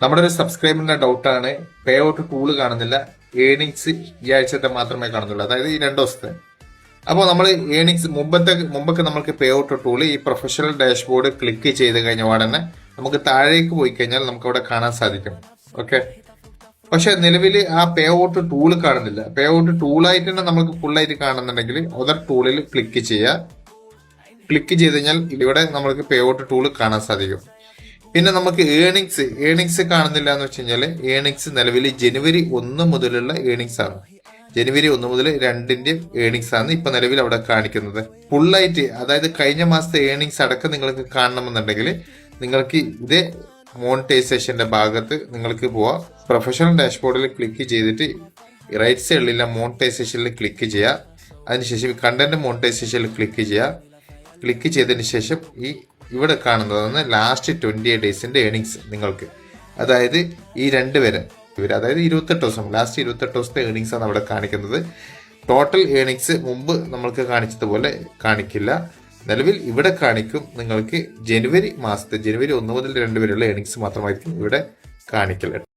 നമ്മുടെ ഒരു സബ്സ്ക്രൈബറിന്റെ ഡൗട്ടാണ്, pay out tool കാണുന്നില്ല, ഏണിങ്സ് ഈ ആഴ്ചത്തെ മാത്രമേ കാണുന്നുള്ളൂ, അതായത് ഈ 2 ദിവസത്തെ. അപ്പോൾ നമ്മൾ ഏണിങ്സ് മുമ്പൊക്കെ നമുക്ക് പേ ഔട്ട് ടൂള് ഈ പ്രൊഫഷണൽ ഡാഷ്ബോർഡ് ക്ലിക്ക് ചെയ്ത് കഴിഞ്ഞ ഉടനെ നമുക്ക് താഴേക്ക് പോയി കഴിഞ്ഞാൽ നമുക്ക് അവിടെ കാണാൻ സാധിക്കും. ഓക്കെ, പക്ഷെ നിലവിൽ ആ പേ ഔട്ട് ടൂള് കാണുന്നില്ല. പേ ഔട്ട് ടൂളായിട്ട് തന്നെ നമുക്ക് ഫുള്ളായിട്ട് കാണുന്നുണ്ടെങ്കിൽ അതർ ടൂളിൽ ക്ലിക്ക് ചെയ്യുക. ക്ലിക്ക് ചെയ്ത് കഴിഞ്ഞാൽ ഇവിടെ നമുക്ക് പേ ഔട്ട് ടൂള് കാണാൻ സാധിക്കും. പിന്നെ നമുക്ക് ഏണിങ്സ് കാണുന്നില്ല എന്ന് വെച്ച് കഴിഞ്ഞാൽ ഏണിങ്സ് നിലവിൽ ജനുവരി 1 മുതലുള്ള ഏണിങ്സ് ആണ്. ജനുവരി 1 മുതൽ 2ന്റെ ഏണിങ്സ് ആണ് ഇപ്പൊ നിലവിൽ അവിടെ കാണിക്കുന്നത്. ഫുള്ളായിട്ട് അതായത് കഴിഞ്ഞ മാസത്തെ ഏണിങ്സ് അടക്കം നിങ്ങൾക്ക് കാണണമെന്നുണ്ടെങ്കിൽ നിങ്ങൾക്ക് ഇതേ മോണിറ്റൈസേഷന്റെ ഭാഗത്ത് നിങ്ങൾക്ക് പോവാം. പ്രൊഫഷണൽ ഡാഷ്ബോർഡിൽ ക്ലിക്ക് ചെയ്തിട്ട് റൈറ്റ് സൈഡിലുള്ള മോണിറ്റൈസേഷനിൽ ക്ലിക്ക് ചെയ്യുക. അതിനുശേഷം കണ്ടന്റ് മോണിറ്റൈസേഷനിൽ ക്ലിക്ക് ചെയ്യുക. ക്ലിക്ക് ചെയ്തതിന് ശേഷം ഈ ഇവിടെ കാണുന്നതാണ് ലാസ്റ്റ് 28 ഡേയ്സിന്റെ ഏണിങ്സ് നിങ്ങൾക്ക്, അതായത് ഈ 2 വരെ അതായത് 28 ദിവസം, ലാസ്റ്റ് 28 ദിവസത്തെ ഏണിങ്സ് ആണ് അവിടെ കാണിക്കുന്നത്. ടോട്ടൽ ഏണിങ്സ് മുമ്പ് നമ്മൾക്ക് കാണിച്ചതുപോലെ കാണിക്കില്ല. നിലവിൽ ഇവിടെ കാണിക്കും നിങ്ങൾക്ക് ജനുവരി 1 മുതൽ 2 വരെയുള്ള ഏണിങ്സ് മാത്രമായിരിക്കും ഇവിടെ കാണിക്കൽ.